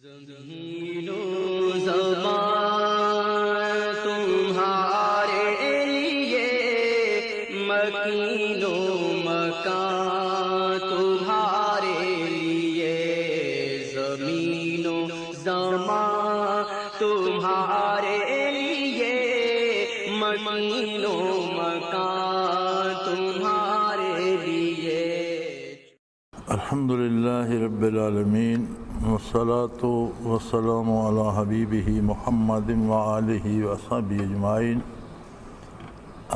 زمین و زمان تمہارے لیے، مکین و مکان تمہارے لیے، زمین و زمان تمہارے لیے، مکین و مکان تمہارے لیے۔ الحمدللہ رب العالمین، والصلاة والسلام علی حبیبہ محمد وآلہ وصحبہ اجمعین۔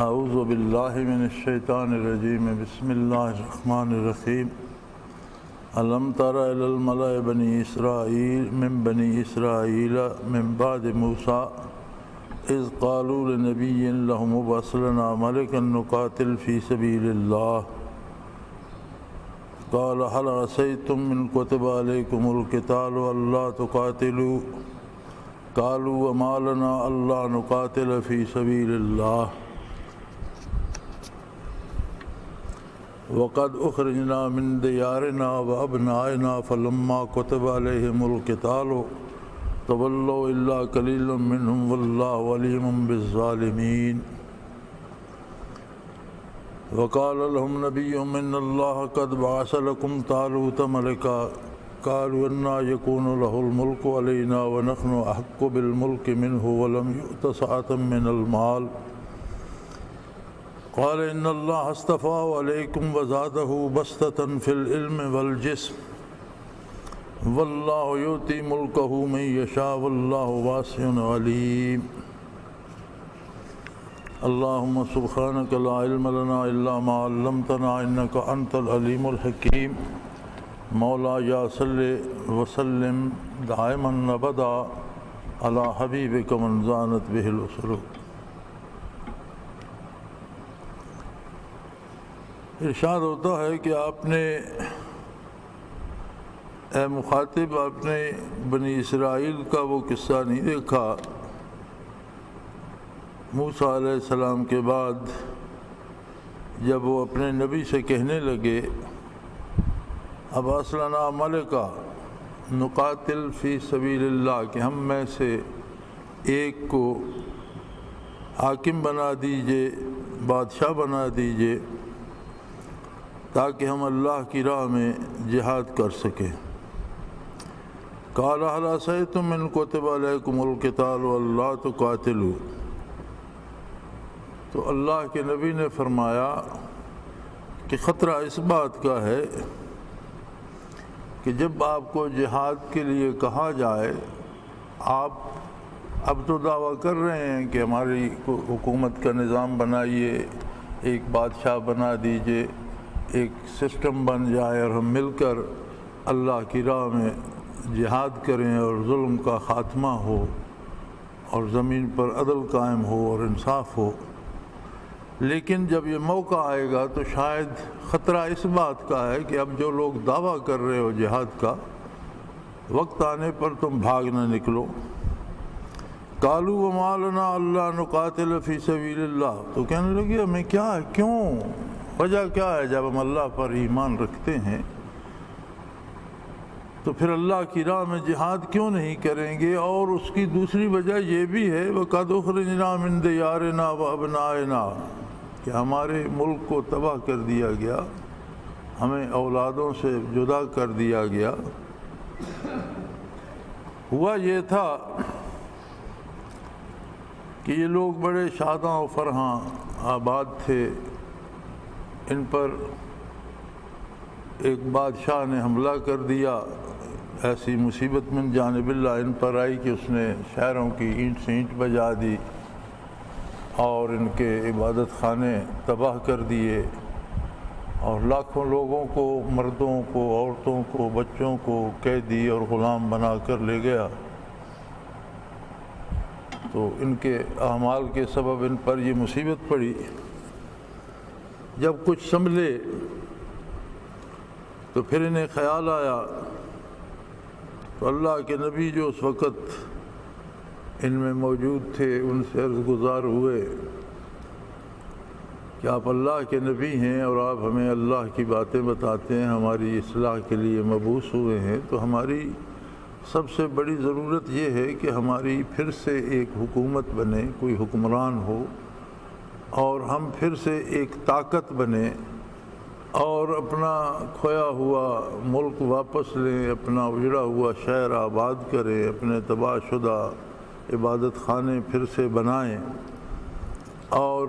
اعوذ باللہ من الشیطان الرجیم، بسم اللہ الرحمن الرحیم۔ الم تر الی الملأ بنی اسرائیل من بنی اسرائیل من بعد موسیٰ اذ قالوا لنبی لهم ابعث لنا ملکا نقاتل فی سبیل اللہ قال هل عسیتم من كتب علیکم القتال الا تقاتلوا قالوا وما لنا الا نقاتل فی سبیل اللہ وقد اخرجنا من دیارنا وابنائنا فلما كتب علیہم القتال تولوا الا قلیلا منهم واللہ علیم بالظالمین۔ وقال لهم نبيهم إن الله قد بعث لكم طالوت ملكا قالوا أنى يكون له الملك علينا ونحن أحق بالملك منه ولم يؤت سعة من المال قال إن الله اصطفاه عليكم وزاده بسطة في العلم والجسم والله يؤتي ملكه من يشاء والله واسع عليم۔ اللہم سبحانک لا علم لنا الا ما علمتنا انک انت العلیم الحکیم۔ مولا یا صلی وسلم دائما ابدا علی حبیبک من زانت بہ الاسر۔ ارشاد ہوتا ہے کہ آپ نے اے مخاطب، آپ نے بنی اسرائیل کا وہ قصہ نہیں دیکھا موسیٰ علیہ السلام کے بعد جب وہ اپنے نبی سے کہنے لگے ابعث لنا ملکا نقاتل فی سبیل اللہ، کہ ہم میں سے ایک کو حاکم بنا دیجئے، بادشاہ بنا دیجئے تاکہ ہم اللہ کی راہ میں جہاد کر سکیں۔ قال هل عسیتم ان کتب علیکم القتال الا تقاتلوا، تو اللہ کے نبی نے فرمایا کہ خطرہ اس بات کا ہے کہ جب آپ کو جہاد کے لیے کہا جائے، آپ اب تو دعویٰ کر رہے ہیں کہ ہماری حکومت کا نظام بنائیے، ایک بادشاہ بنا دیجئے، ایک سسٹم بن جائے اور ہم مل کر اللہ کی راہ میں جہاد کریں اور ظلم کا خاتمہ ہو اور زمین پر عدل قائم ہو اور انصاف ہو۔ لیکن جب یہ موقع آئے گا تو شاید خطرہ اس بات کا ہے کہ اب جو لوگ دعویٰ کر رہے ہو جہاد کا، وقت آنے پر تم بھاگ نہ نکلو۔ قالوا وما لنا الا نقاتل فی سبیل اللہ، تو کہنے لگے ہمیں کیا ہے، کیوں، وجہ کیا ہے، جب ہم اللہ پر ایمان رکھتے ہیں تو پھر اللہ کی راہ میں جہاد کیوں نہیں کریں گے؟ اور اس کی دوسری وجہ یہ بھی ہے وَقَدْ أُخْرِجْنَا مِنْ دِيَارِنَا وَأَبْنَائِنَا، کہ ہمارے ملک کو تباہ کر دیا گیا، ہمیں اولادوں سے جدا کر دیا گیا۔ ہوا یہ تھا کہ یہ لوگ بڑے شاداں و فرحاں آباد تھے، ان پر ایک بادشاہ نے حملہ کر دیا، ایسی مصیبت من جانب اللہ ان پر آئی کہ اس نے شہروں کی اینٹ سے اینٹ بجا دی اور ان کے عبادت خانے تباہ کر دیے اور لاکھوں لوگوں کو، مردوں کو، عورتوں کو، بچوں کو قیدی اور غلام بنا کر لے گیا۔ تو ان کے اعمال کے سبب ان پر یہ مصیبت پڑی۔ جب کچھ سنبھلے تو پھر انہیں خیال آیا، تو اللہ کے نبی جو اس وقت ان میں موجود تھے ان سے عرض گزار ہوئے کہ آپ اللہ کے نبی ہیں اور آپ ہمیں اللہ کی باتیں بتاتے ہیں، ہماری اصلاح کے لیے مبعوث ہوئے ہیں، تو ہماری سب سے بڑی ضرورت یہ ہے کہ ہماری پھر سے ایک حکومت بنے، کوئی حکمران ہو، اور ہم پھر سے ایک طاقت بنے اور اپنا کھویا ہوا ملک واپس لیں، اپنا اجڑا ہوا شہر آباد کریں، اپنے تباہ شدہ عبادت خانے پھر سے بنائیں، اور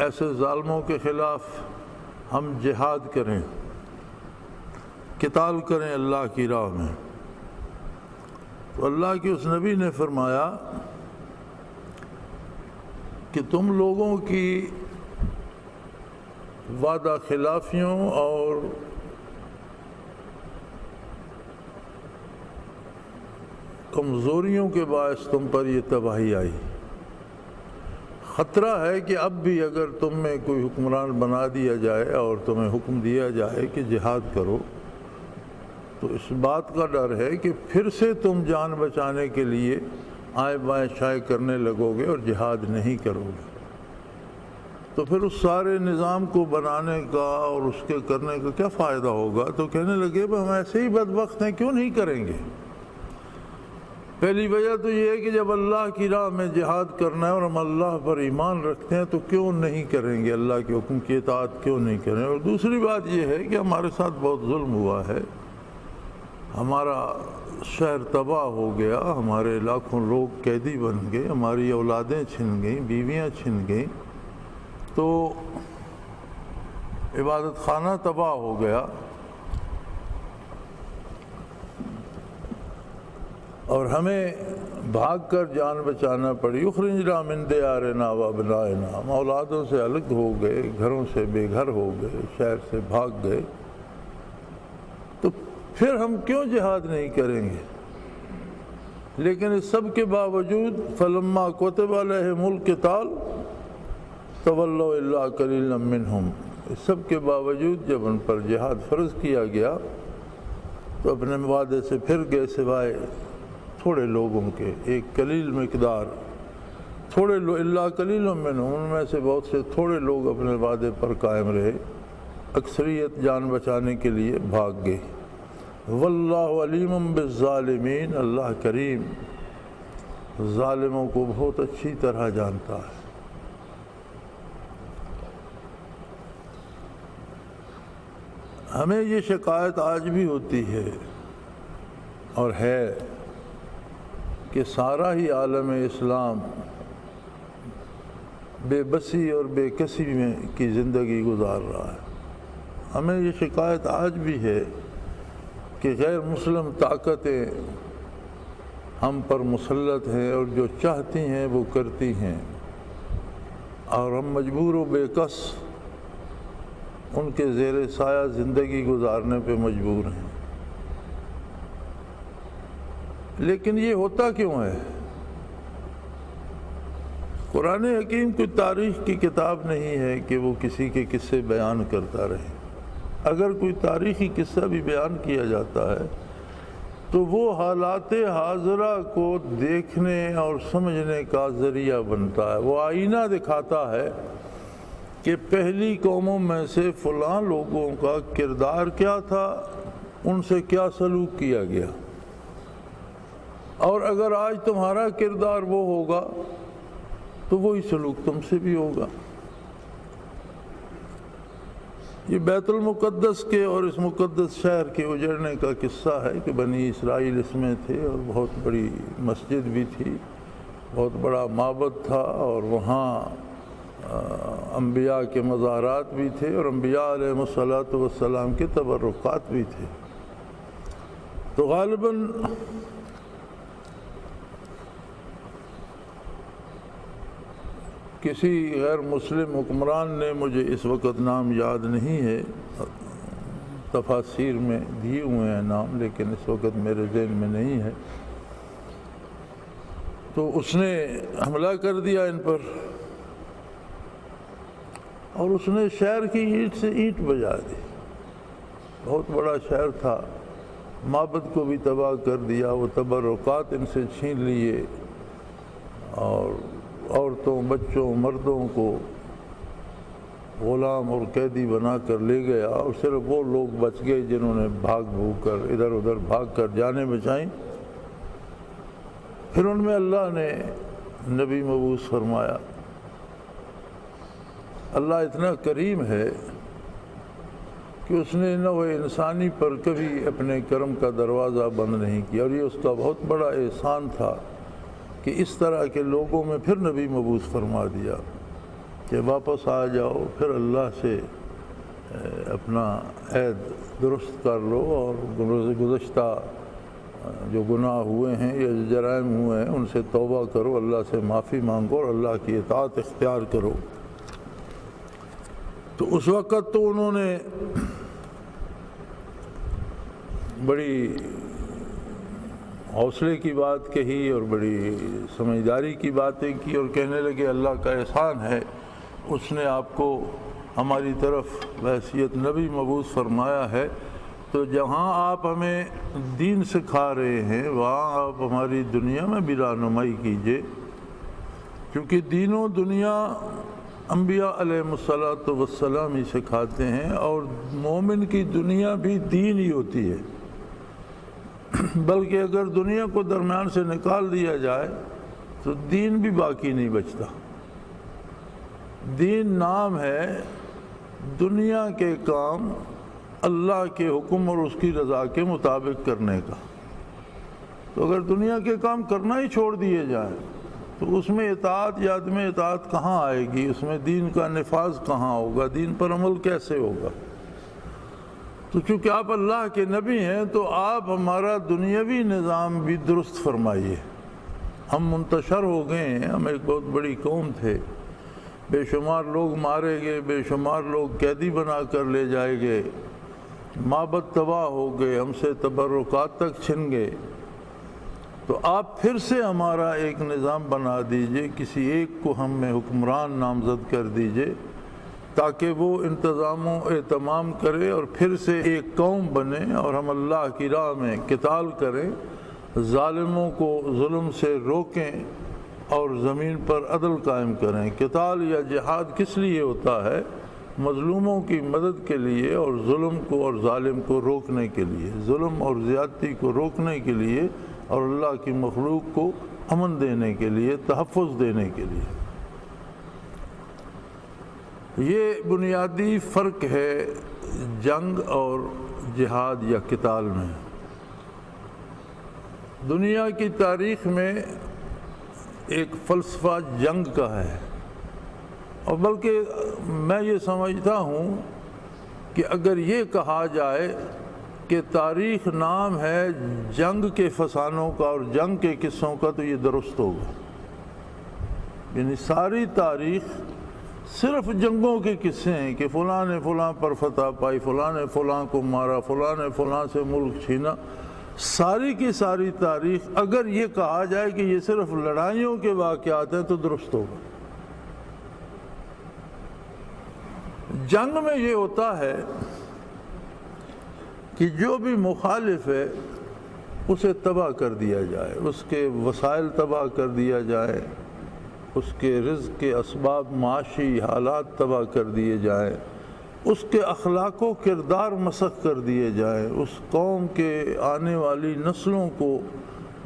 ایسے ظالموں کے خلاف ہم جہاد کریں، قتال کریں اللہ کی راہ میں۔ تو اللہ کے اس نبی نے فرمایا کہ تم لوگوں کی وعدہ خلافیوں اور کمزوریوں کے باعث تم پر یہ تباہی آئی۔ خطرہ ہے کہ اب بھی اگر تم میں کوئی حکمران بنا دیا جائے اور تمہیں حکم دیا جائے کہ جہاد کرو، تو اس بات کا ڈر ہے کہ پھر سے تم جان بچانے کے لیے آئیں بائیں شائیں کرنے لگو گے اور جہاد نہیں کرو گے۔ تو پھر اس سارے نظام کو بنانے کا اور اس کے کرنے کا کیا فائدہ ہوگا؟ تو کہنے لگے ہم ایسے ہی بدبخت ہیں، کیوں نہیں کریں گے؟ پہلی وجہ تو یہ ہے کہ جب اللہ کی راہ میں جہاد کرنا ہے اور ہم اللہ پر ایمان رکھتے ہیں تو کیوں نہیں کریں گے؟ اللہ کے حکم کی اطاعت کیوں نہیں کریں؟ اور دوسری بات یہ ہے کہ ہمارے ساتھ بہت ظلم ہوا ہے، ہمارا شہر تباہ ہو گیا، ہمارے لاکھوں لوگ قیدی بن گئے، ہماری اولادیں چھن گئیں، بیویاں چھن گئیں، تو عبادت خانہ تباہ ہو گیا، اور ہمیں بھاگ کر جان بچانا پڑی۔ اخرجنا من دیارنا وابنائنا، ہم اولادوں سے الگ ہو گئے، گھروں سے بے گھر ہو گئے، شہر سے بھاگ گئے، تو پھر ہم کیوں جہاد نہیں کریں گے؟ لیکن اس سب کے باوجود فلما کتب علیہم القتال تولوا الا قلیلا منہم، اس سب کے باوجود جب ان پر جہاد فرض کیا گیا تو اپنے وعدے سے پھر گئے، سوائے تھوڑے لوگوں کے، ایک قلیل مقدار، تھوڑے الا قلیل منہم، ان میں سے بہت سے تھوڑے لوگ اپنے وعدے پر قائم رہے، اکثریت جان بچانے کے لیے بھاگ گئی۔ واللہ علیم بالظالمین، اللہ کریم ظالموں کو بہت اچھی طرح جانتا ہے۔ ہمیں یہ شکایت آج بھی ہوتی ہے اور ہے کہ سارا ہی عالم اسلام بے بسی اور بے کسی میں کی زندگی گزار رہا ہے۔ ہمیں یہ شکایت آج بھی ہے کہ غیر مسلم طاقتیں ہم پر مسلط ہیں اور جو چاہتی ہیں وہ کرتی ہیں، اور ہم مجبور و بے کس ان کے زیر سایہ زندگی گزارنے پہ مجبور ہیں۔ لیکن یہ ہوتا کیوں ہے؟ قرآن حکیم کوئی تاریخ کی کتاب نہیں ہے کہ وہ کسی کے قصے بیان کرتا رہے۔ اگر کوئی تاریخی قصہ بھی بیان کیا جاتا ہے تو وہ حالات حاضرہ کو دیکھنے اور سمجھنے کا ذریعہ بنتا ہے، وہ آئینہ دکھاتا ہے کہ پہلی قوموں میں سے فلاں لوگوں کا کردار کیا تھا، ان سے کیا سلوک کیا گیا، اور اگر آج تمہارا کردار وہ ہوگا تو وہی سلوک تم سے بھی ہوگا۔ یہ بیت المقدس کے اور اس مقدس شہر کے اجڑنے کا قصہ ہے کہ بنی اسرائیل اس میں تھے، اور بہت بڑی مسجد بھی تھی، بہت بڑا معبد تھا، اور وہاں انبیاء کے مزارات بھی تھے، اور انبیاء علیہ الصلوۃ والسلام کے تبرکات بھی تھے۔ تو غالباً کسی غیر مسلم حکمران نے، مجھے اس وقت نام یاد نہیں ہے، تفاسیر میں دیے ہوئے ہیں نام لیکن اس وقت میرے ذہن میں نہیں ہے، تو اس نے حملہ کر دیا ان پر، اور اس نے شہر کی اینٹ سے اینٹ بجا دی۔ بہت بڑا شہر تھا، معبد کو بھی تباہ کر دیا، وہ تبرکات ان سے چھین لیے، اور عورتوں، بچوں، مردوں کو غلام اور قیدی بنا کر لے گیا، اور صرف وہ لوگ بچ گئے جنہوں نے بھاگ بھوگ کر ادھر ادھر بھاگ کر جانیں بچائیں۔ پھر ان میں اللہ نے نبی مبعوث فرمایا۔ اللہ اتنا کریم ہے کہ اس نے نوع انسانی پر کبھی اپنے کرم کا دروازہ بند نہیں کیا، اور یہ اس کا بہت بڑا احسان تھا کہ اس طرح کے لوگوں میں پھر نبی مبعوث فرما دیا کہ واپس آ جاؤ، پھر اللہ سے اپنا عہد درست کر لو، اور گزشتہ جو گناہ ہوئے ہیں یا جرائم ہوئے ہیں ان سے توبہ کرو، اللہ سے معافی مانگو اور اللہ کی اطاعت اختیار کرو۔ تو اس وقت تو انہوں نے بڑی حوصلے کی بات کہی اور بڑی سمجھداری کی باتیں کی، اور کہنے لگے اللہ کا احسان ہے، اس نے آپ کو ہماری طرف بحیثیت نبی مبعوث فرمایا ہے، تو جہاں آپ ہمیں دین سکھا رہے ہیں وہاں آپ ہماری دنیا میں بھی رہنمائی کیجئے، کیونکہ دین و دنیا انبیاء علیہ السلام ہی سکھاتے ہیں، اور مومن کی دنیا بھی دین ہی ہوتی ہے، بلکہ اگر دنیا کو درمیان سے نکال دیا جائے تو دین بھی باقی نہیں بچتا۔ دین نام ہے دنیا کے کام اللہ کے حکم اور اس کی رضا کے مطابق کرنے کا، تو اگر دنیا کے کام کرنا ہی چھوڑ دیے جائیں تو اس میں اطاعت یا عدم اطاعت کہاں آئے گی؟ اس میں دین کا نفاذ کہاں ہوگا؟ دین پر عمل کیسے ہوگا؟ تو چونکہ آپ اللہ کے نبی ہیں تو آپ ہمارا دنیاوی نظام بھی درست فرمائیے۔ ہم منتشر ہو گئے ہیں، ہم ایک بہت بڑی قوم تھے، بے شمار لوگ مارے گئے، بے شمار لوگ قیدی بنا کر لے جائے گئے، معبد تباہ ہو گئے، ہم سے تبرکات تک چھن گئے، تو آپ پھر سے ہمارا ایک نظام بنا دیجئے، کسی ایک کو ہم میں حکمران نامزد کر دیجئے تاکہ وہ انتظام و اہتمام کرے اور پھر سے ایک قوم بنے، اور ہم اللہ کی راہ میں قتال کریں، ظالموں کو ظلم سے روکیں اور زمین پر عدل قائم کریں۔ قتال یا جہاد کس لیے ہوتا ہے؟ مظلوموں کی مدد کے لیے، اور ظلم کو اور ظالم کو روکنے کے لیے، ظلم اور زیادتی کو روکنے کے لیے، اور اللہ کی مخلوق کو امن دینے کے لیے، تحفظ دینے کے لیے۔ یہ بنیادی فرق ہے جنگ اور جہاد یا قتال میں۔ دنیا کی تاریخ میں ایک فلسفہ جنگ کا ہے، اور بلکہ میں یہ سمجھتا ہوں کہ اگر یہ کہا جائے کہ تاریخ نام ہے جنگ کے فسانوں کا اور جنگ کے قصوں کا تو یہ درست ہوگا۔ یعنی ساری تاریخ صرف جنگوں کے قصے ہیں کہ فلاں نے فلاں پر فتح پائی، فلاں نے فلاں کو مارا، فلاں نے فلاں سے ملک چھینا۔ ساری کی ساری تاریخ اگر یہ کہا جائے کہ یہ صرف لڑائیوں کے واقعات ہیں تو درست ہوگا۔ جنگ میں یہ ہوتا ہے کہ جو بھی مخالف ہے اسے تباہ کر دیا جائے، اس کے وسائل تباہ کر دیا جائے، اس کے رزق کے اسباب معاشی حالات تباہ کر دیے جائیں، اس کے اخلاق و کردار مسخ کر دیے جائیں، اس قوم کے آنے والی نسلوں کو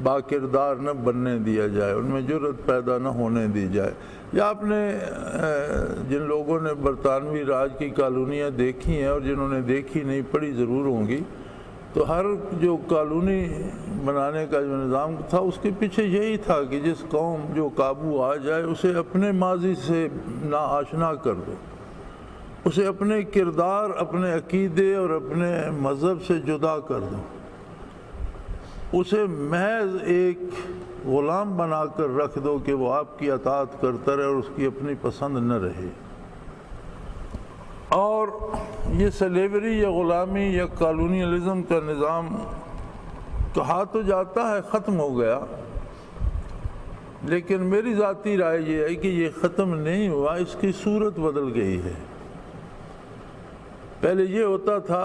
با کردار نہ بننے دیا جائے، ان میں جرأت پیدا نہ ہونے دی جائے۔ یا آپ نے جن لوگوں نے برطانوی راج کی کالونیاں دیکھی ہیں اور جنہوں نے دیکھی نہیں پڑھی ضرور ہوں گی، تو ہر جو کالونی بنانے کا جو نظام تھا اس کے پیچھے یہی تھا کہ جس قوم جو قابو آ جائے اسے اپنے ماضی سے ناآشنا کر دو، اسے اپنے کردار، اپنے عقیدے اور اپنے مذہب سے جدا کر دو، اسے محض ایک غلام بنا کر رکھ دو کہ وہ آپ کی اطاعت کرتا رہے اور اس کی اپنی پسند نہ رہے۔ اور یہ سلیوری یا غلامی یا کالونیلزم کا نظام کہا تو جاتا ہے ختم ہو گیا، لیکن میری ذاتی رائے یہ ہے کہ یہ ختم نہیں ہوا، اس کی صورت بدل گئی ہے۔ پہلے یہ ہوتا تھا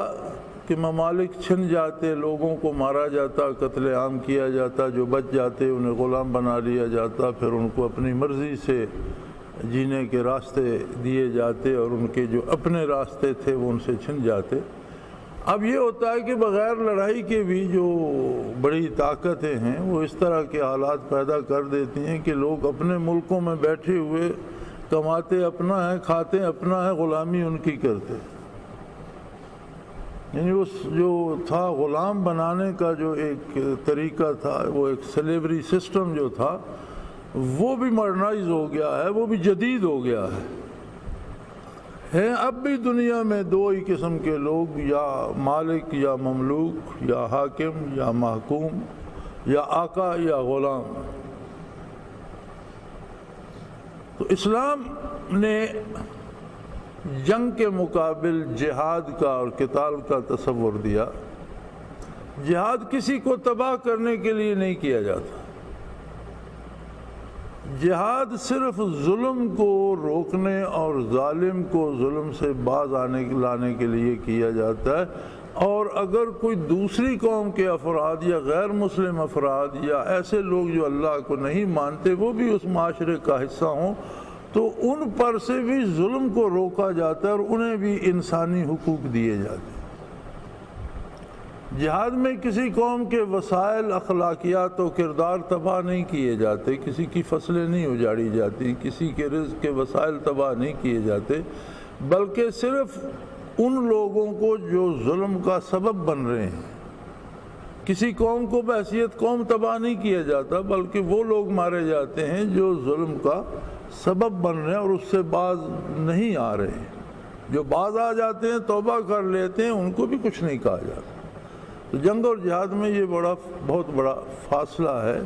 کہ ممالک چھن جاتے، لوگوں کو مارا جاتا، قتل عام کیا جاتا، جو بچ جاتے انہیں غلام بنا لیا جاتا، پھر ان کو اپنی مرضی سے جینے کے راستے دیے جاتے اور ان کے جو اپنے راستے تھے وہ ان سے چھن جاتے۔ اب یہ ہوتا ہے کہ بغیر لڑائی کے بھی جو بڑی طاقتیں ہیں وہ اس طرح کے حالات پیدا کر دیتی ہیں کہ لوگ اپنے ملکوں میں بیٹھے ہوئے کماتے اپنا ہے، کھاتے اپنا ہے، غلامی ان کی کرتے۔ یعنی اس جو تھا غلام بنانے کا جو ایک طریقہ تھا، وہ ایک سلیوری سسٹم جو تھا، وہ بھی ماڈرنائز ہو گیا ہے، وہ بھی جدید ہو گیا ہے۔ اب بھی دنیا میں دو ہی قسم کے لوگ، یا مالک یا مملوک، یا حاکم یا محکوم، یا آقا یا غلام۔ تو اسلام نے جنگ کے مقابل جہاد کا اور قتال کا تصور دیا۔ جہاد کسی کو تباہ کرنے کے لیے نہیں کیا جاتا، جہاد صرف ظلم کو روکنے اور ظالم کو ظلم سے باز لانے کے لیے کیا جاتا ہے۔ اور اگر کوئی دوسری قوم کے افراد یا غیر مسلم افراد یا ایسے لوگ جو اللہ کو نہیں مانتے وہ بھی اس معاشرے کا حصہ ہوں تو ان پر سے بھی ظلم کو روکا جاتا ہے اور انہیں بھی انسانی حقوق دیے جاتے ہیں۔ جہاد میں کسی قوم کے وسائل، اخلاقیات و کردار تباہ نہیں کیے جاتے، کسی کی فصلیں نہیں اجاڑی جاتی، کسی کے رزق کے وسائل تباہ نہیں کیے جاتے، بلکہ صرف ان لوگوں کو جو ظلم کا سبب بن رہے ہیں۔ کسی قوم کو بحیثیت قوم تباہ نہیں کیا جاتا، بلکہ وہ لوگ مارے جاتے ہیں جو ظلم کا سبب بن رہے ہیں اور اس سے باز نہیں آ رہے ہیں۔ جو باز آ جاتے ہیں، توبہ کر لیتے ہیں، ان کو بھی کچھ نہیں کہا جاتا۔ تو جنگ اور جہاد میں یہ بہت بڑا فاصلہ ہے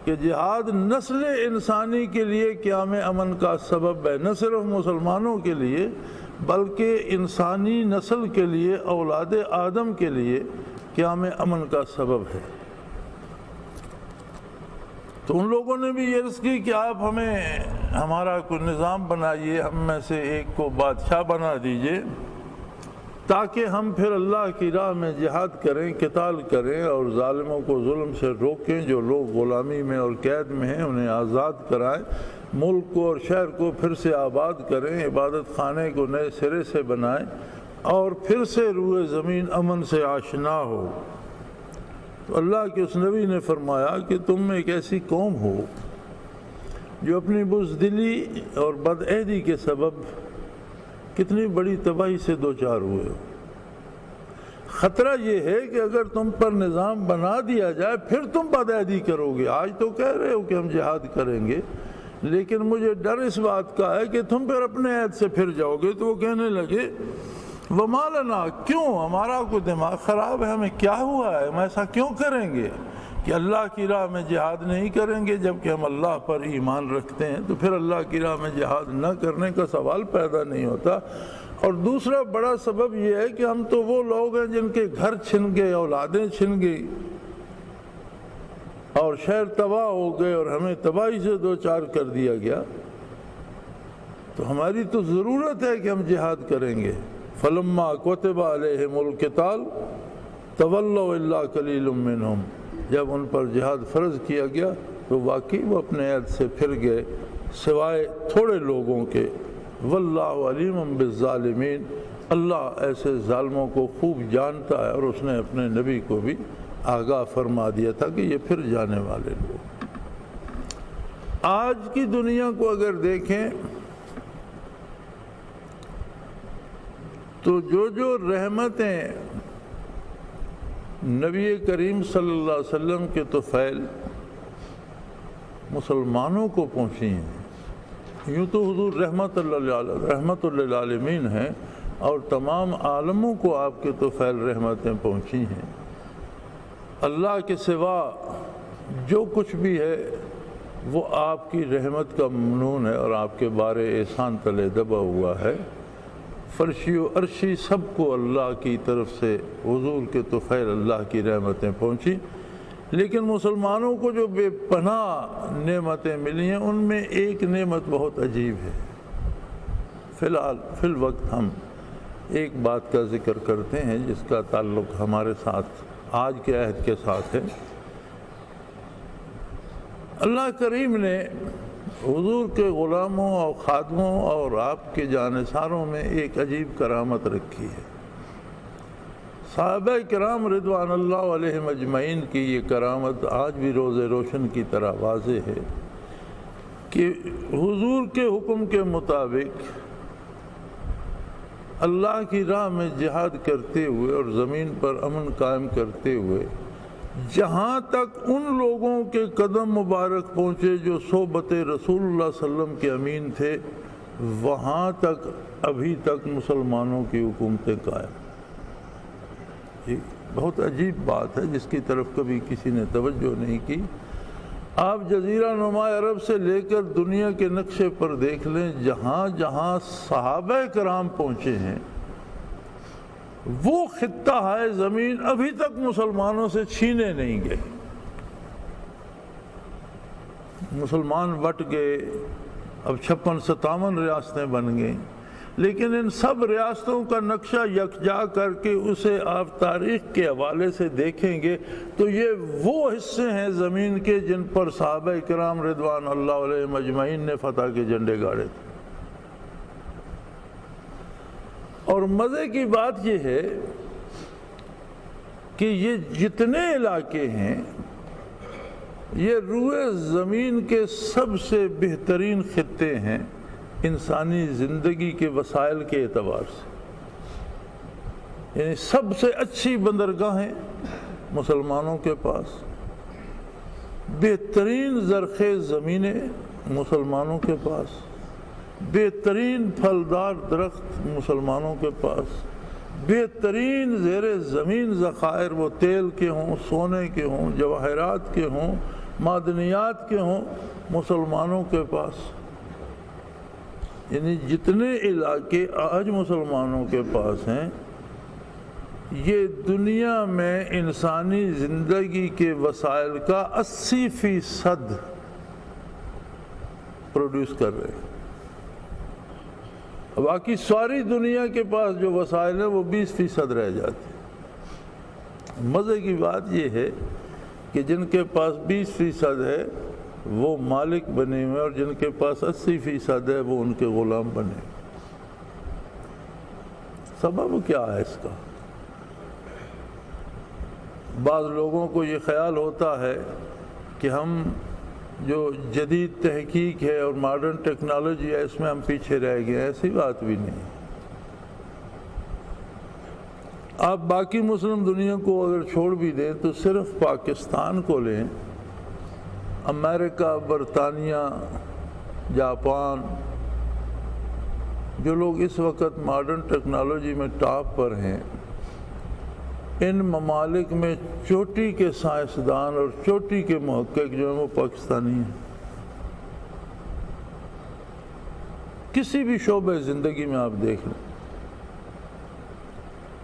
کہ جہاد نسل انسانی کے لیے قیام امن کا سبب ہے، نہ صرف مسلمانوں کے لیے بلکہ انسانی نسل کے لیے، اولاد آدم کے لیے قیام امن کا سبب ہے۔ تو ان لوگوں نے بھی یہ عرض کی کہ آپ ہمارا کوئی نظام بنائیے، ہم میں سے ایک کو بادشاہ بنا دیجئے تاکہ ہم پھر اللہ کی راہ میں جہاد کریں، قتال کریں اور ظالموں کو ظلم سے روکیں، جو لوگ غلامی میں اور قید میں ہیں انہیں آزاد کرائیں، ملک کو اور شہر کو پھر سے آباد کریں، عبادت خانے کو نئے سرے سے بنائیں اور پھر سے روئے زمین امن سے آشنا ہو۔ تو اللہ کے اس نبی نے فرمایا کہ تم ایک ایسی قوم ہو جو اپنی بزدلی اور بدعہدی کے سبب کتنی بڑی تباہی سے دوچار ہوئے ہو۔ خطرہ یہ ہے کہ اگر تم پر نظام بنا دیا جائے پھر تم بدعہدی کرو گے۔ آج تو کہہ رہے ہو کہ ہم جہاد کریں گے، لیکن مجھے ڈر اس بات کا ہے کہ تم پھر اپنے عہد سے پھر جاؤ گے۔ تو وہ کہنے لگے وَمَا لَنَا، کیوں؟ ہمارا کوئی دماغ خراب ہے؟ ہمیں کیا ہوا ہے؟ ہم ایسا کیوں کریں گے کہ اللہ کی راہ میں جہاد نہیں کریں گے جبکہ ہم اللہ پر ایمان رکھتے ہیں؟ تو پھر اللہ کی راہ میں جہاد نہ کرنے کا سوال پیدا نہیں ہوتا۔ اور دوسرا بڑا سبب یہ ہے کہ ہم تو وہ لوگ ہیں جن کے گھر چھن گئے، اولادیں چھن گئی اور شہر تباہ ہو گئے اور ہمیں تباہی سے دوچار کر دیا گیا۔ تو ہماری تو ضرورت ہے کہ ہم جہاد کریں گے۔ فَلَمَّا كُتِبَ عَلَيْهِمُ الْقِتَالُ تَوَلَّوْا إِلَّا قَلِيلٌ مِّنْهُمْ، جب ان پر جہاد فرض کیا گیا تو واقعی وہ اپنے عہد سے پھر گئے سوائے تھوڑے لوگوں کے۔ وَاللَّهُ عَلِيمٌ بِالظَّالِمِينَ، اللہ ایسے ظالموں کو خوب جانتا ہے اور اس نے اپنے نبی کو بھی آگاہ فرما دیا تھا کہ یہ پھر جانے والے لوگ۔ آج کی دنیا کو اگر دیکھیں تو جو رحمتیں نبی کریم صلی اللہ علیہ وسلم کے طفیل مسلمانوں کو پہنچی ہیں، یوں تو حضور رحمت للعالمین ہیں اور تمام عالموں کو آپ کے طفیل رحمتیں پہنچی ہیں۔ اللہ کے سوا جو کچھ بھی ہے وہ آپ کی رحمت کا ممنون ہے اور آپ کے بارے احسان تلے دبا ہوا ہے۔ فرشی و عرشی سب کو اللہ کی طرف سے حضور کے طفیل اللہ کی رحمتیں پہنچی، لیکن مسلمانوں کو جو بے پناہ نعمتیں ملی ہیں ان میں ایک نعمت بہت عجیب ہے۔ فی الوقت ہم ایک بات کا ذکر کرتے ہیں جس کا تعلق ہمارے ساتھ آج کے عہد کے ساتھ ہے۔ اللہ کریم نے حضور کے غلاموں اور خادموں اور آپ کے جانثاروں میں ایک عجیب کرامت رکھی ہے۔ صحابہ کرام رضوان اللہ علیہم اجمعین کی یہ کرامت آج بھی روز روشن کی طرح واضح ہے کہ حضور کے حکم کے مطابق اللہ کی راہ میں جہاد کرتے ہوئے اور زمین پر امن قائم کرتے ہوئے جہاں تک ان لوگوں کے قدم مبارک پہنچے جو صحبت رسول اللہ صلی اللہ علیہ وسلم کے امین تھے، وہاں تک ابھی تک مسلمانوں کی حکومتیں قائم۔ یہ بہت عجیب بات ہے جس کی طرف کبھی کسی نے توجہ نہیں کی۔ آپ جزیرہ نما عرب سے لے کر دنیا کے نقشے پر دیکھ لیں، جہاں جہاں صحابہ کرام پہنچے ہیں وہ خطہ ہے زمین ابھی تک مسلمانوں سے چھینے نہیں گئے۔ مسلمان بٹ گئے، اب 56-57 ریاستیں بن گئیں، لیکن ان سب ریاستوں کا نقشہ یکجا کر کے اسے آپ تاریخ کے حوالے سے دیکھیں گے تو یہ وہ حصے ہیں زمین کے جن پر صحابہ کرام رضوان اللہ علیہم اجمعین نے فتح کے جھنڈے گاڑے تھے۔ اور مزے کی بات یہ ہے کہ یہ جتنے علاقے ہیں یہ روئے زمین کے سب سے بہترین خطے ہیں انسانی زندگی کے وسائل کے اعتبار سے، یعنی سب سے اچھی بندرگاہیں مسلمانوں کے پاس، بہترین زرخیز زمینیں مسلمانوں کے پاس، بہترین پھلدار درخت مسلمانوں کے پاس، بہترین زیر زمین ذخائر وہ تیل کے ہوں، سونے کے ہوں، جواہرات کے ہوں، معدنیات کے ہوں، مسلمانوں کے پاس۔ یعنی جتنے علاقے آج مسلمانوں کے پاس ہیں یہ دنیا میں انسانی زندگی کے وسائل کا 80% پروڈیوس کر رہے ہیں۔ باقی ساری دنیا کے پاس جو وسائل ہیں وہ 20% رہ جاتے ہیں۔ مزے کی بات یہ ہے کہ جن کے پاس 20% ہے وہ مالک بنے ہوئے اور جن کے پاس 80% ہے وہ ان کے غلام بنے۔ سبب کیا ہے اس کا؟ بعض لوگوں کو یہ خیال ہوتا ہے کہ ہم جو جدید تحقیق ہے اور ماڈرن ٹیکنالوجی ہے اس میں ہم پیچھے رہ گئے ہیں۔ ایسی بات بھی نہیں۔ آپ باقی مسلم دنیا کو اگر چھوڑ بھی دیں تو صرف پاکستان کو لیں، امریکہ، برطانیہ، جاپان، جو لوگ اس وقت ماڈرن ٹیکنالوجی میں ٹاپ پر ہیں، ان ممالک میں چوٹی کے سائنسدان اور چوٹی کے محقق جو ہیں وہ پاکستانی ہیں۔ کسی بھی شعبہ زندگی میں آپ دیکھ لیں،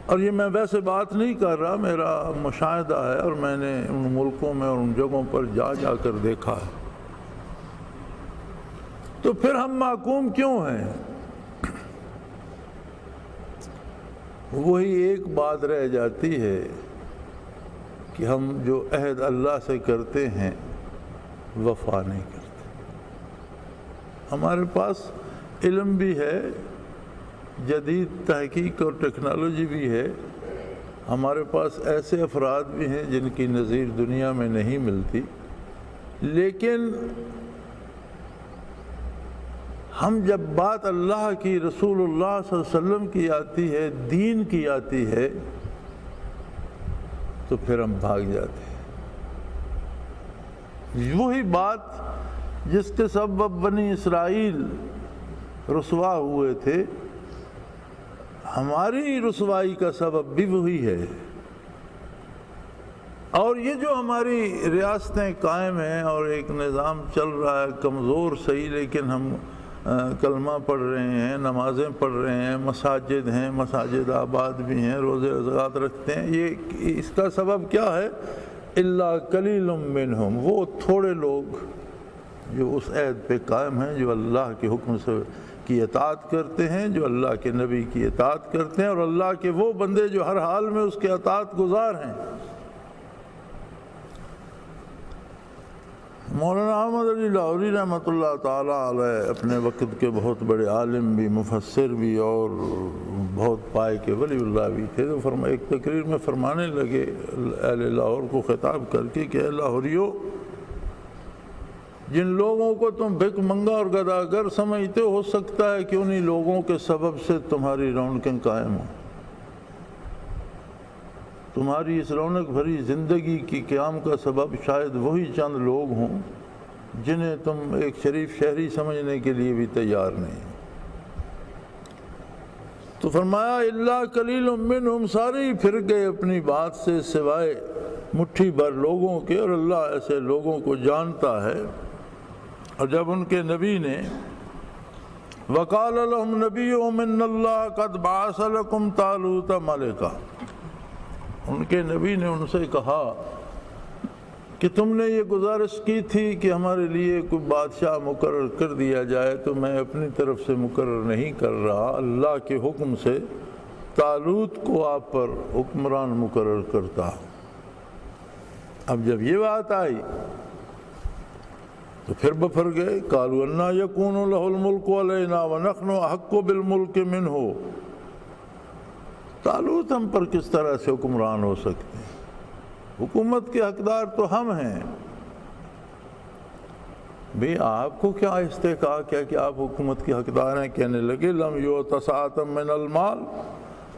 اور یہ میں ویسے بات نہیں کر رہا، میرا مشاہدہ ہے اور میں نے ان ملکوں میں اور ان جگہوں پر جا کر دیکھا ہے۔ تو پھر ہم محکوم کیوں ہیں؟ وہی ایک بات رہ جاتی ہے کہ ہم جو عہد اللہ سے کرتے ہیں وفا نہیں کرتے۔ ہمارے پاس علم بھی ہے، جدید تحقیق اور ٹیکنالوجی بھی ہے، ہمارے پاس ایسے افراد بھی ہیں جن کی نظیر دنیا میں نہیں ملتی، لیکن ہم جب بات اللہ کی، رسول اللہ صلی اللہ علیہ وسلم کی آتی ہے، دین کی آتی ہے، تو پھر ہم بھاگ جاتے ہیں۔ وہی بات جس کے سبب بنی اسرائیل رسوا ہوئے تھے، ہماری رسوائی کا سبب بھی وہی ہے۔ اور یہ جو ہماری ریاستیں قائم ہیں اور ایک نظام چل رہا ہے کمزور صحیح، لیکن ہم کلمہ پڑھ رہے ہیں، نمازیں پڑھ رہے ہیں، مساجد ہیں، مساجد آباد بھی ہیں، روزے زکوٰۃ رکھتے ہیں، یہ اس کا سبب کیا ہے؟ الا قلیل منہم، وہ تھوڑے لوگ جو اس عہد پہ قائم ہیں، جو اللہ کے حکم سے کی اطاعت کرتے ہیں، جو اللہ کے نبی کی اطاعت کرتے ہیں، اور اللہ کے وہ بندے جو ہر حال میں اس کے اطاعت گزار ہیں۔ مولانا احمد علی لاہوری رحمۃ اللہ تعالیٰ علیہ اپنے وقت کے بہت بڑے عالم بھی، مفسر بھی اور بہت پائے کے ولی اللہ بھی تھے، تو ایک تقریر میں فرمانے لگے اہل لاہور کو خطاب کر کے کہ اے لاہوریو، جن لوگوں کو تم بھک منگا اور گداگر سمجھتے ہو سکتا ہے کہ انہی لوگوں کے سبب سے تمہاری رونقیں قائم ہوں۔ تمہاری اس رونق بھری زندگی کی قیام کا سبب شاید وہی چند لوگ ہوں جنہیں تم ایک شریف شہری سمجھنے کے لیے بھی تیار نہیں۔ تو فرمایا اللہ قلیل منہم، سارے ہی پھر گئے اپنی بات سے سوائے مٹھی بھر لوگوں کے، اور اللہ ایسے لوگوں کو جانتا ہے۔ اور جب ان کے نبی نے وقال لهم نبیهم ان اللہ قد بعث لكم طالوت ملکا، ان کے نبی نے ان سے کہا کہ تم نے یہ گزارش کی تھی کہ ہمارے لیے کوئی بادشاہ مقرر کر دیا جائے، تو میں اپنی طرف سے مقرر نہیں کر رہا، اللہ کے حکم سے طالوت کو آپ پر حکمران مقرر کرتا۔ اب جب یہ بات آئی تو پھر بفر گئے، قالوا انا یکون له الملک علینا ونحن احق بالملک منہ، طالوت ہم پر کس طرح سے حکمران ہو سکتے ہیں، حکومت کے حقدار تو ہم ہیں۔ بھی آپ کو کیا استحقاق ہے کہ آپ حکومت کے حقدار ہیں؟ کہنے لگے لم یؤت ساعۃ من المال،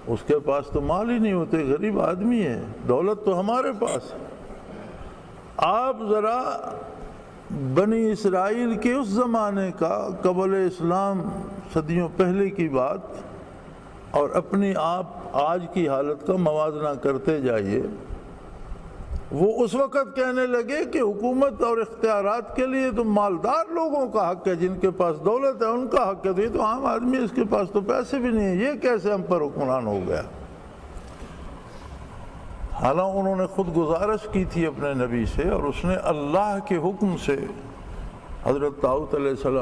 اس کے پاس تو مال ہی نہیں ہوتے، غریب آدمی ہے، دولت تو ہمارے پاس ہے۔ آپ ذرا بنی اسرائیل کے اس زمانے کا، قبل اسلام صدیوں پہلے کی بات، اور اپنی آپ آج کی حالت کا موازنہ کرتے جائیے۔ وہ اس وقت کہنے لگے کہ حکومت اور اختیارات کے لیے تو مالدار لوگوں کا حق ہے، جن کے پاس دولت ہے ان کا حق ہے، تو یہ تو عام آدمی، اس کے پاس تو پیسے بھی نہیں ہیں، یہ کیسے ہم پر حکمران ہو گیا؟ حالانکہ انہوں نے خود گزارش کی تھی اپنے نبی سے، اور اس نے اللہ کے حکم سے حضرت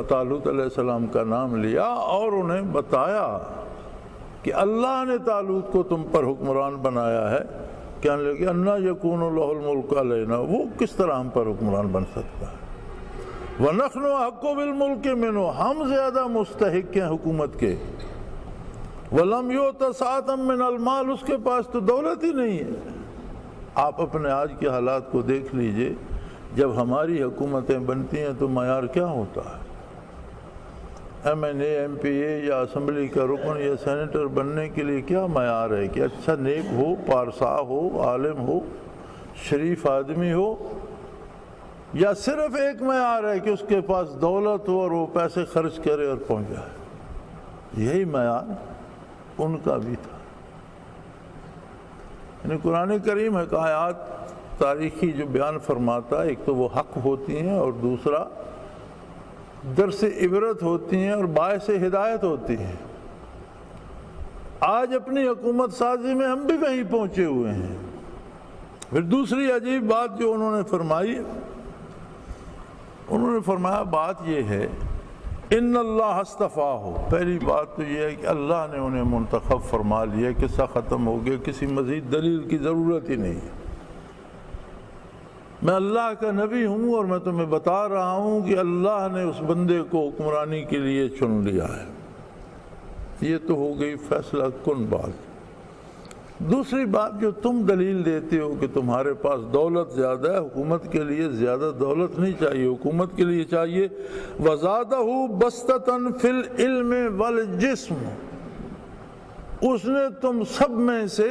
طالوت علیہ السلام کا نام لیا اور انہیں بتایا کہ اللہ نے طالوت کو تم پر حکمران بنایا ہے۔ کہنے لگے انا یکون لہ الملک علینا، وہ کس طرح ہم پر حکمران بن سکتا ہے؟ ونحن احق بالملک منہ، ہم زیادہ مستحق ہیں حکومت کے۔ ولم یؤت ساعۃ من المال، اس کے پاس تو دولت ہی نہیں ہے۔ آپ اپنے آج کے حالات کو دیکھ لیجئے، جب ہماری حکومتیں بنتی ہیں تو معیار کیا ہوتا ہے؟ ایم این اے، ایم پی اے یا اسمبلی کا رکن یا سینیٹر بننے کے لیے کیا معیار ہے کہ اچھا نیک ہو، پارسا ہو، عالم ہو، شریف آدمی ہو، یا صرف ایک معیار ہے کہ اس کے پاس دولت ہو اور وہ پیسے خرچ کرے اور پہنچ جائے؟ یہی معیار ان کا بھی تھا۔ یعنی قرآن کریم حکایات تاریخی جو بیان فرماتا ہے، ایک تو وہ حق ہوتی ہیں اور دوسرا درس عبرت ہوتی ہیں اور باعث ہدایت ہوتی ہیں۔ آج اپنی حکومت سازی میں ہم بھی وہیں پہنچے ہوئے ہیں۔ پھر دوسری عجیب بات جو انہوں نے فرمائی، انہوں نے فرمایا بات یہ ہے ان اللہ اصطفاہ، پہلی بات تو یہ ہے کہ اللہ نے انہیں منتخب فرما لیا، قصہ ختم ہو گیا، کسی مزید دلیل کی ضرورت ہی نہیں ہے۔ میں اللہ کا نبی ہوں اور میں تمہیں بتا رہا ہوں کہ اللہ نے اس بندے کو حکمرانی کے لیے چن لیا ہے۔ یہ تو ہو گئی فیصلہ کن بات۔ دوسری بات جو تم دلیل دیتے ہو کہ تمہارے پاس دولت زیادہ ہے، حکومت کے لیے زیادہ دولت نہیں چاہیے، حکومت کے لیے چاہیے وَزَادَهُ بَسْطَةً فِي الْعِلْمِ وَالْجِسْمِ، اس نے تم سب میں سے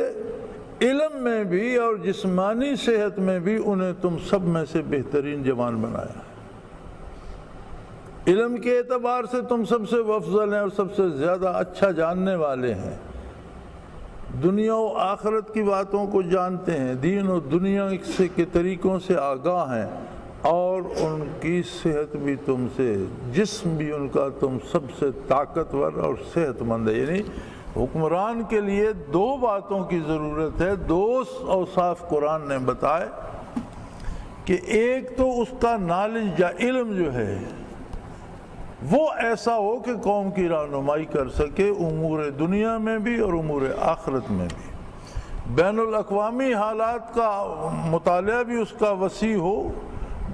علم میں بھی اور جسمانی صحت میں بھی انہیں تم سب میں سے بہترین جوان بنایا۔ علم کے اعتبار سے تم سب سے افضل ہیں اور سب سے زیادہ اچھا جاننے والے ہیں، دنیا و آخرت کی باتوں کو جانتے ہیں، دین و دنیا کے طریقوں سے آگاہ ہیں، اور ان کی صحت بھی تم سے، جسم بھی ان کا تم سب سے طاقتور اور صحت مند ہے۔ یعنی حکمران کے لیے دو باتوں کی ضرورت ہے، دو اوصاف قرآن نے بتائے کہ ایک تو اس کا نالج یا علم جو ہے وہ ایسا ہو کہ قوم کی رہنمائی کر سکے، امور دنیا میں بھی اور امور آخرت میں بھی، بین الاقوامی حالات کا مطالعہ بھی اس کا وسیع ہو،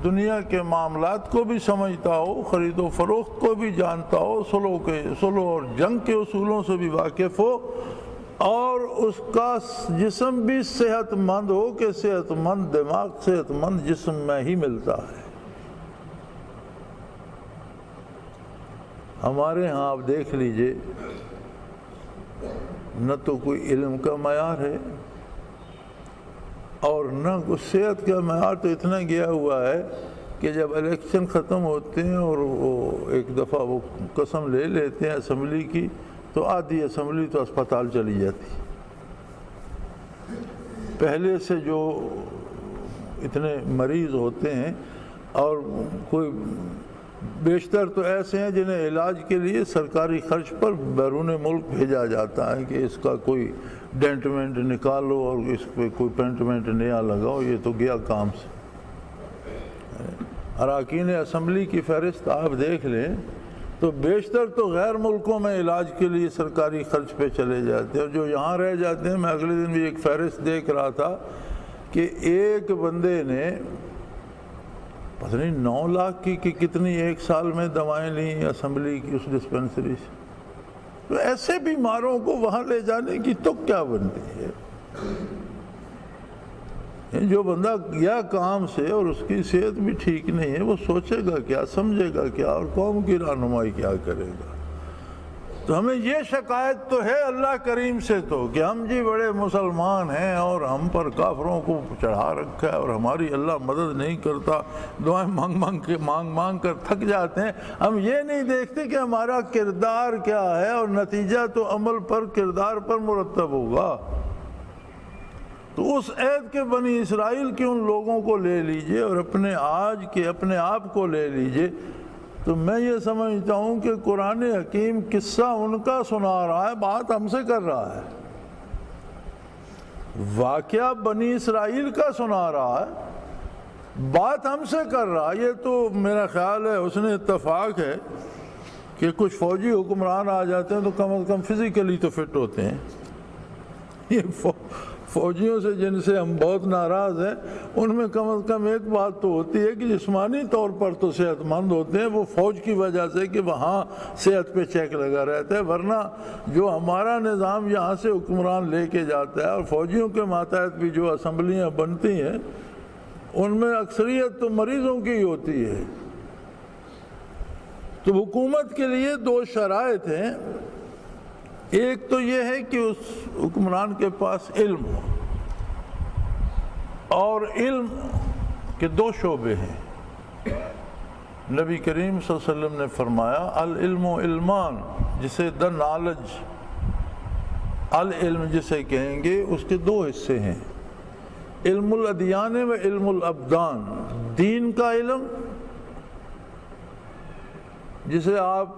دنیا کے معاملات کو بھی سمجھتا ہو، خرید و فروخت کو بھی جانتا ہو، صلح اور جنگ کے اصولوں سے بھی واقف ہو، اور اس کا جسم بھی صحت مند ہو کہ صحت مند دماغ صحت مند جسم میں ہی ملتا ہے۔ ہمارے ہاں آپ دیکھ لیجئے، نہ تو کوئی علم کا معیار ہے اور نہ کوئی صحت کا معیار، تو اتنا گیا ہوا ہے کہ جب الیکشن ختم ہوتے ہیں اور وہ ایک دفعہ وہ قسم لے لیتے ہیں اسمبلی کی، تو آدھی اسمبلی تو اسپتال چلی جاتی۔ پہلے سے جو اتنے مریض ہوتے ہیں، اور کوئی بیشتر تو ایسے ہیں جنہیں علاج کے لیے سرکاری خرچ پر بیرون ملک بھیجا جاتا ہے کہ اس کا کوئی ڈینٹمنٹ نکالو اور اس پہ کوئی پینٹمنٹ نیا لگاؤ، یہ تو گیا کام سے۔ اراکین اسمبلی کی فہرست آپ دیکھ لیں تو بیشتر تو غیر ملکوں میں علاج کے لیے سرکاری خرچ پہ چلے جاتے ہیں، اور جو یہاں رہ جاتے ہیں، میں اگلے دن بھی ایک فہرست دیکھ رہا تھا کہ ایک بندے نے پتہ نہیں 9 لاکھ کی کتنی ایک سال میں دوائیں لیں اسمبلی کی اس ڈسپنسری سے۔ تو ایسے بیماروں کو وہاں لے جانے کی تو کیا بنتی ہے؟ جو بندہ گیا کام سے اور اس کی صحت بھی ٹھیک نہیں ہے، وہ سوچے گا کیا، سمجھے گا کیا، اور قوم کی رہنمائی کیا کرے گا؟ تو ہمیں یہ شکایت تو ہے اللہ کریم سے تو کہ ہم جی بڑے مسلمان ہیں اور ہم پر کافروں کو چڑھا رکھا ہے اور ہماری اللہ مدد نہیں کرتا، دعائیں مانگ کر تھک جاتے ہیں۔ ہم یہ نہیں دیکھتے کہ ہمارا کردار کیا ہے، اور نتیجہ تو عمل پر، کردار پر مرتب ہوگا۔ تو اس عہد کے بنی اسرائیل کے ان لوگوں کو لے لیجئے اور اپنے آج کے اپنے آپ کو لے لیجئے، تو میں یہ سمجھتا ہوں کہ قرآن حکیم قصہ ان کا سنا رہا ہے، بات ہم سے کر رہا ہے، واقعہ بنی اسرائیل کا سنا رہا ہے، بات ہم سے کر رہا ہے۔ یہ تو میرا خیال ہے اس نے اتفاق ہے کہ کچھ فوجی حکمران آ جاتے ہیں تو کم از کم فزیکلی تو فٹ ہوتے ہیں۔ یہ فوجیوں سے جن سے ہم بہت ناراض ہیں، ان میں کم از کم ایک بات تو ہوتی ہے کہ جسمانی طور پر تو صحت مند ہوتے ہیں، وہ فوج کی وجہ سے کہ وہاں صحت پہ چیک لگا رہتا ہے، ورنہ جو ہمارا نظام یہاں سے حکمران لے کے جاتا ہے، اور فوجیوں کے ماتحت بھی جو اسمبلیاں بنتی ہیں، ان میں اکثریت تو مریضوں کی ہوتی ہے۔ تو حکومت کے لیے 2 شرائط ہیں، ایک تو یہ ہے کہ اس حکمران کے پاس علم ہو، اور علم کے 2 شعبے ہیں۔ نبی کریم صلی اللہ علیہ وسلم نے فرمایا العلم علمان، جسے the knowledge، العلم جسے کہیں گے، اس کے 2 حصے ہیں، علم الادیان و علم الابدان، دین کا علم جسے آپ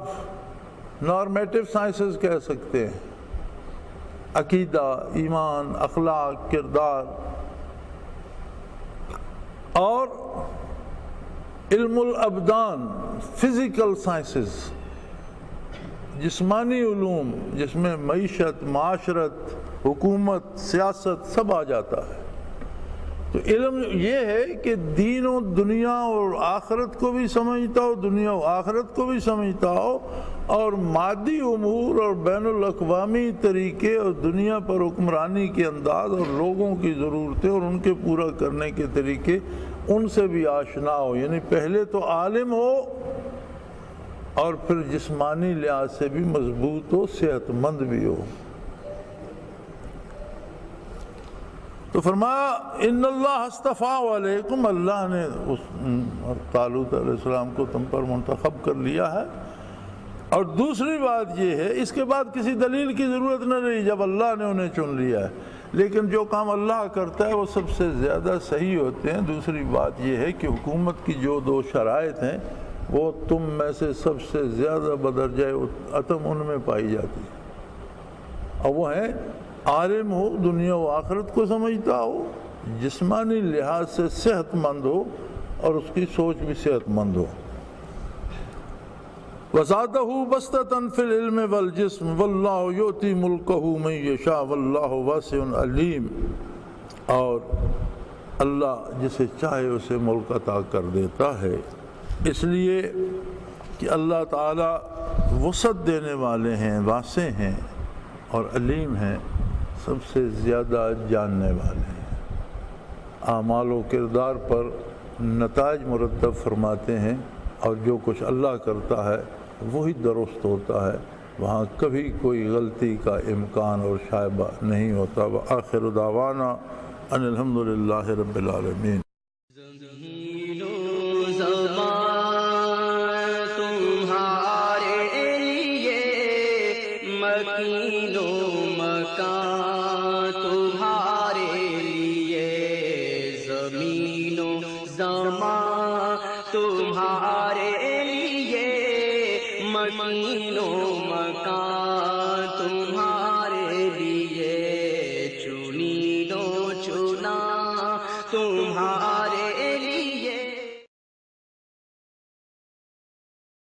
نارمیٹو سائنسز کہہ سکتے ہیں، عقیدہ، ایمان، اخلاق، کردار، اور علم الابدان فزیکل سائنسز، جسمانی علوم جس میں معیشت، معاشرت، حکومت، سیاست سب آ جاتا ہے۔ تو علم یہ ہے کہ دین و دنیا اور آخرت کو بھی سمجھتا ہو، دنیا و آخرت کو بھی سمجھتا ہو، اور مادی امور اور بین الاقوامی طریقے اور دنیا پر حکمرانی کے انداز اور لوگوں کی ضرورتیں اور ان کے پورا کرنے کے طریقے ان سے بھی آشنا ہو۔ یعنی پہلے تو عالم ہو اور پھر جسمانی لحاظ سے بھی مضبوط ہو، صحت مند بھی ہو۔ تو فرمایا ان اللہ اصطفیٰ علیکم، اللہ نے طالوت علیہ السلام کو تم پر منتخب کر لیا ہے۔ اور دوسری بات یہ ہے، اس کے بعد کسی دلیل کی ضرورت نہ رہی جب اللہ نے انہیں چن لیا ہے، لیکن جو کام اللہ کرتا ہے وہ سب سے زیادہ صحیح ہوتے ہیں۔ دوسری بات یہ ہے کہ حکومت کی جو 2 شرائط ہیں وہ تم میں سے سب سے زیادہ بدرجہ عتم ان میں پائی جاتی ہے، اور وہ ہیں عالم ہو، دنیا و آخرت کو سمجھتا ہو، جسمانی لحاظ سے صحت مند ہو اور اس کی سوچ بھی صحت مند ہو۔ وَزَادَهُ بَسْطَةً فِي الْعِلْمِ وَالْجِسْمِ وَاللَّهُ يُؤْتِي مُلْكَهُ مَن يَشَاءُ وَاللَّهُ وَاسِعٌ عَلِيمٌ۔ اور اللہ جسے چاہے اسے ملک عطا کر دیتا ہے، اس لیے کہ اللہ تعالیٰ وسعت دینے والے ہیں، واسع ہیں اور علیم ہیں، سب سے زیادہ جاننے والے ہیں۔ اعمال و کردار پر نتائج مرتب فرماتے ہیں، اور جو کچھ اللہ کرتا ہے وہی درست ہوتا ہے، وہاں کبھی کوئی غلطی کا امکان اور شائبہ نہیں ہوتا۔ وآخر دعوانا ان الحمد للہ رب العالمین۔